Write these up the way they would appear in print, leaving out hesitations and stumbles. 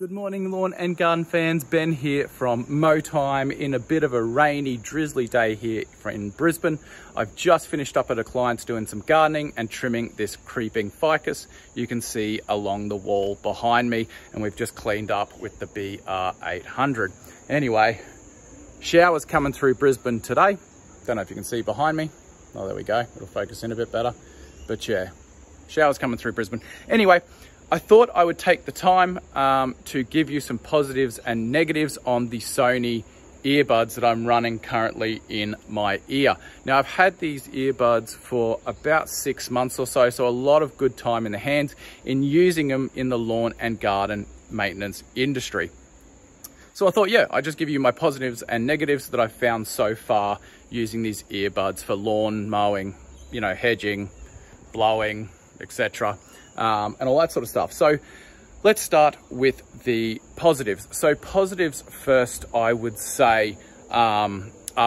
Good morning, lawn and garden fans. Ben here from Mow Time in a bit of a rainy, drizzly day here in Brisbane. I've just finished up at a client's doing some gardening and trimming this creeping ficus you can see along the wall behind me, and we've just cleaned up with the BR800. Anyway, showers coming through Brisbane today. Don't know if you can see behind me. Oh, there we go. It'll focus in a bit better. But yeah, showers coming through Brisbane. Anyway, I thought I would take the time to give you some positives and negatives on the Sony earbuds that I'm running currently in my ear. Now, I've had these earbuds for about 6 months or so, so a lot of good time in the hands in using them in the lawn and garden maintenance industry. So I thought, yeah, I'd just give you my positives and negatives that I've found so far using these earbuds for lawn mowing, you know, hedging, blowing, etc. And all that sort of stuff. So let's start with the positives. So positives first, I would say, are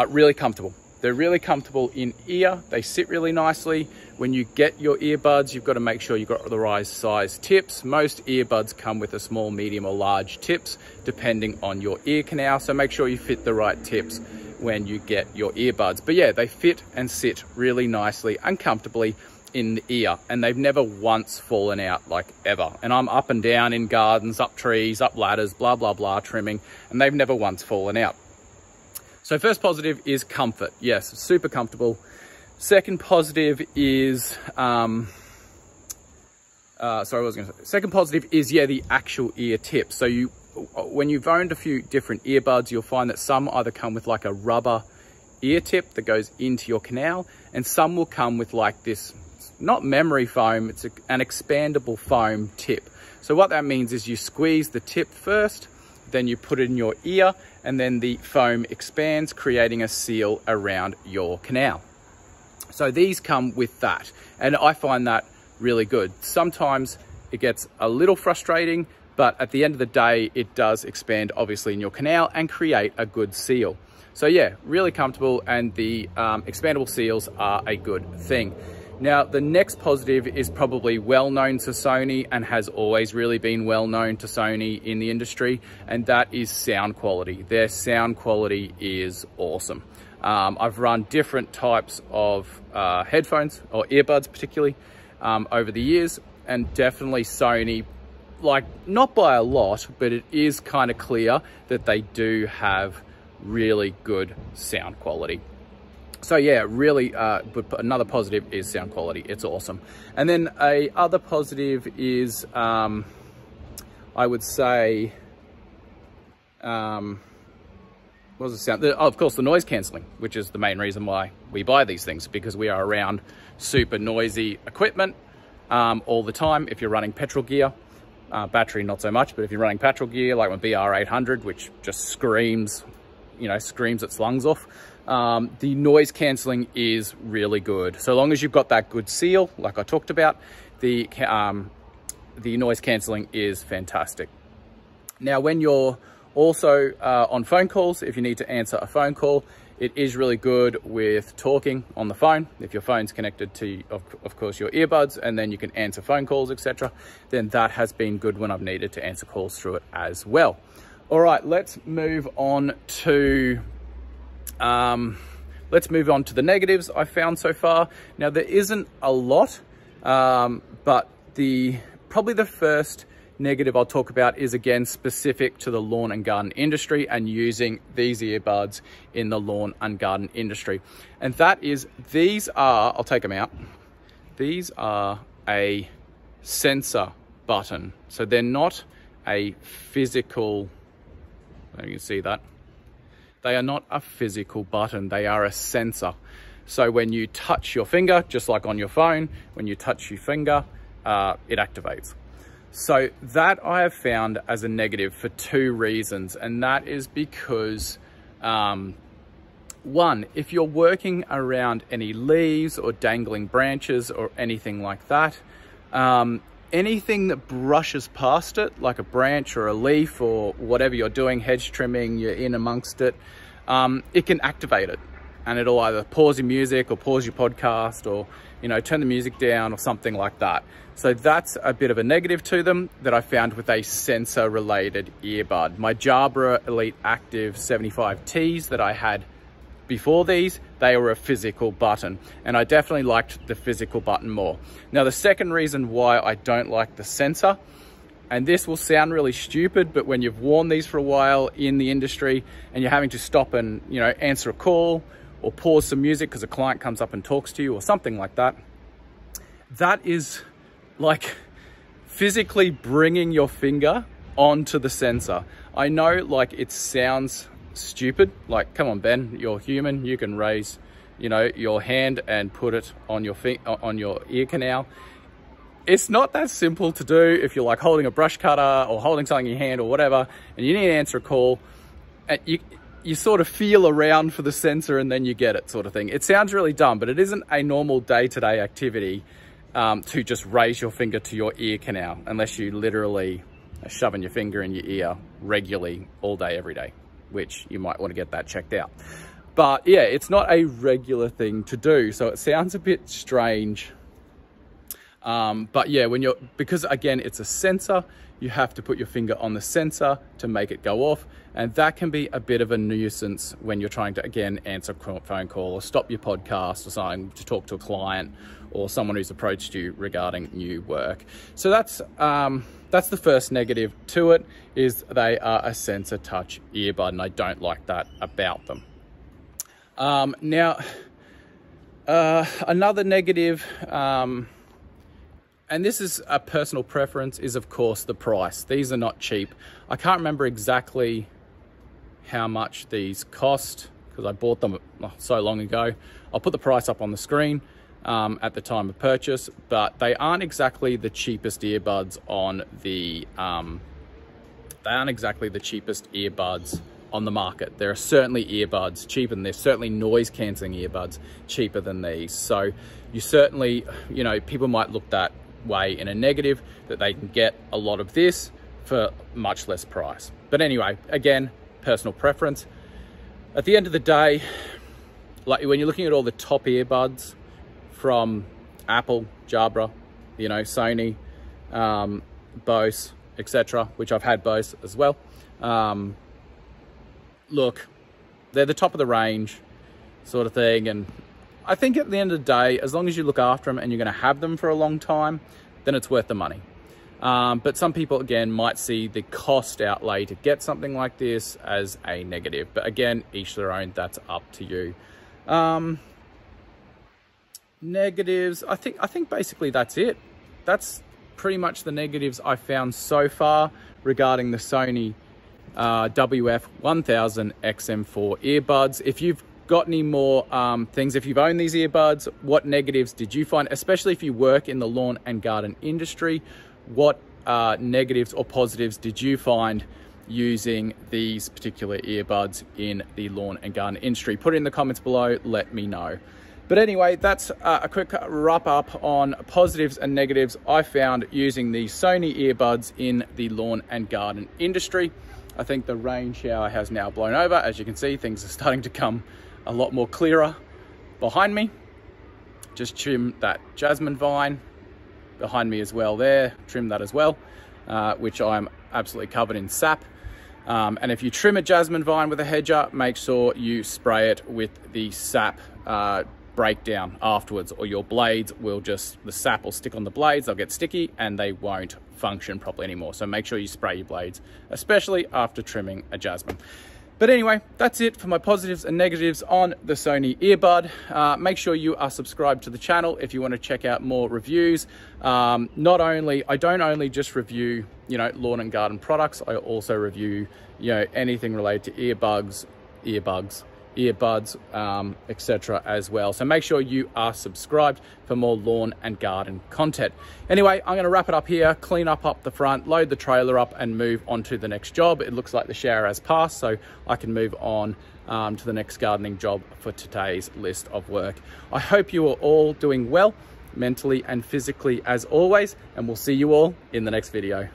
really comfortable. They're really comfortable in ear. They sit really nicely. When you get your earbuds, you've got to make sure you've got the right size tips. Most earbuds come with a small, medium or large tips, depending on your ear canal. So make sure you fit the right tips when you get your earbuds. But yeah, they fit and sit really nicely and comfortably in the ear, and they've never once fallen out, like ever. And I'm up and down in gardens, up trees, up ladders, blah, blah, blah, trimming, and they've never once fallen out. So first positive is comfort. Yes, super comfortable. Second positive is, second positive is, yeah, the actual ear tip. So when you've owned a few different earbuds, you'll find that some either come with like a rubber ear tip that goes into your canal, and some will come with like this, not memory foam, it's an expandable foam tip. So what that means is you squeeze the tip first, then you put it in your ear, and then the foam expands, creating a seal around your canal. So these come with that, and I find that really good. Sometimes it gets a little frustrating, but at the end of the day, it does expand obviously in your canal and create a good seal. So yeah, really comfortable, and the expandable seals are a good thing. Now, the next positive is probably well known to Sony and has always really been well known to Sony in the industry, and that is sound quality. Their sound quality is awesome. I've run different types of headphones, or earbuds particularly, over the years, and definitely Sony, like, not by a lot, but it is kind of clear that they do have really good sound quality. So yeah, really, but another positive is sound quality. It's awesome. And then a other positive is, I would say, what was the sound? Oh, of course, the noise cancelling, which is the main reason why we buy these things, because we are around super noisy equipment all the time. If you're running petrol gear, battery not so much, but if you're running petrol gear, like my BR800, which just screams, you know, screams its lungs off, the noise cancelling is really good. So long as you've got that good seal, like I talked about, the noise cancelling is fantastic. Now, when you're also on phone calls, if you need to answer a phone call, it is really good with talking on the phone. If your phone's connected to, of course, your earbuds, and then you can answer phone calls, etc., then that has been good when I've needed to answer calls through it as well. All right, let's move on to the negatives I found so far. Now, there isn't a lot, but probably the first negative I'll talk about is, again, specific to the lawn and garden industry and using these earbuds in the lawn and garden industry. And that is, these are, I'll take them out. These are a sensor button. So they're not a physical, you can see that. They are not a physical button, they are a sensor. So when you touch your finger, just like on your phone, when you touch your finger, it activates. So that I have found as a negative for two reasons, and that is because, one, if you're working around any leaves or dangling branches or anything like that, anything that brushes past it, like a branch or a leaf or whatever you're doing, hedge trimming, you're in amongst it, it can activate it. And it'll either pause your music or pause your podcast, or, you know, turn the music down or something like that. So that's a bit of a negative to them that I found with a sensor related earbud. My Jabra Elite Active 75Ts that I had before these, they were a physical button, and I definitely liked the physical button more. Now, the second reason why I don't like the sensor, and this will sound really stupid, but when you've worn these for a while in the industry and you're having to stop and, you know, answer a call or pause some music because a client comes up and talks to you or something like that, that is like physically bringing your finger onto the sensor. I know, like, it sounds stupid, like, come on Ben, you're human, you can raise, you know, your hand and put it on your ear canal. It's not that simple to do if you're like holding a brush cutter or holding something in your hand or whatever, and you need to answer a call, and you sort of feel around for the sensor and then you get it, sort of thing. It sounds really dumb, but it isn't a normal day-to-day activity to just raise your finger to your ear canal, unless you literally are shoving your finger in your ear regularly all day, every day, which you might want to get that checked out. But yeah, it's not a regular thing to do, so it sounds a bit strange. But yeah, because again, it's a sensor, you have to put your finger on the sensor to make it go off. And that can be a bit of a nuisance when you're trying to, again, answer a phone call or stop your podcast or something to talk to a client or someone who's approached you regarding new work. So that's the first negative to it, is they are a sensor touch earbud, and I don't like that about them. Now, another negative, and this is a personal preference, is of course the price. These are not cheap. I can't remember exactly how much these cost because I bought them so long ago. I'll put the price up on the screen at the time of purchase, but they aren't exactly the cheapest earbuds on the market. There are certainly earbuds cheaper than this, certainly noise cancelling earbuds cheaper than these. So you certainly, you know, people might look that way in a negative, that they can get a lot of this for much less price. But anyway, again, personal preference. At the end of the day, like when you're looking at all the top earbuds from Apple, Jabra, you know, Sony, Bose, etc., which I've had Bose as well. Look, they're the top of the range sort of thing, and I think at the end of the day, as long as you look after them and you're going to have them for a long time, then it's worth the money. But some people, again, might see the cost outlay to get something like this as a negative. But again, each their own, that's up to you. Negatives, I think basically that's it. That's pretty much the negatives I found so far regarding the Sony WF1000 xm4 earbuds. If you've got any more things, if you've owned these earbuds, what negatives did you find, especially if you work in the lawn and garden industry? What negatives or positives did you find using these particular earbuds in the lawn and garden industry? Put it in the comments below, let me know. But anyway, that's a quick wrap up on positives and negatives I found using the Sony earbuds in the lawn and garden industry. I think the rain shower has now blown over. As you can see, things are starting to come a lot more clearer behind me. Just trim that jasmine vine behind me as well there, trim that as well, which I'm absolutely covered in sap. And if you trim a jasmine vine with a hedger, make sure you spray it with the sap breakdown afterwards, or your blades will just, the sap will stick on the blades, they'll get sticky and they won't function properly anymore. So make sure you spray your blades, especially after trimming a jasmine. But anyway, that's it for my positives and negatives on the Sony earbud. Make sure you are subscribed to the channel if you want to check out more reviews. I don't only just review, you know, lawn and garden products. I also review, you know, anything related to earbuds, etc. as well. So make sure you are subscribed for more lawn and garden content. Anyway, I'm going to wrap it up here, clean up the front, load the trailer up and move on to the next job. It looks like the shower has passed, so I can move on to the next gardening job for today's list of work. I hope you are all doing well, mentally and physically as always, and we'll see you all in the next video.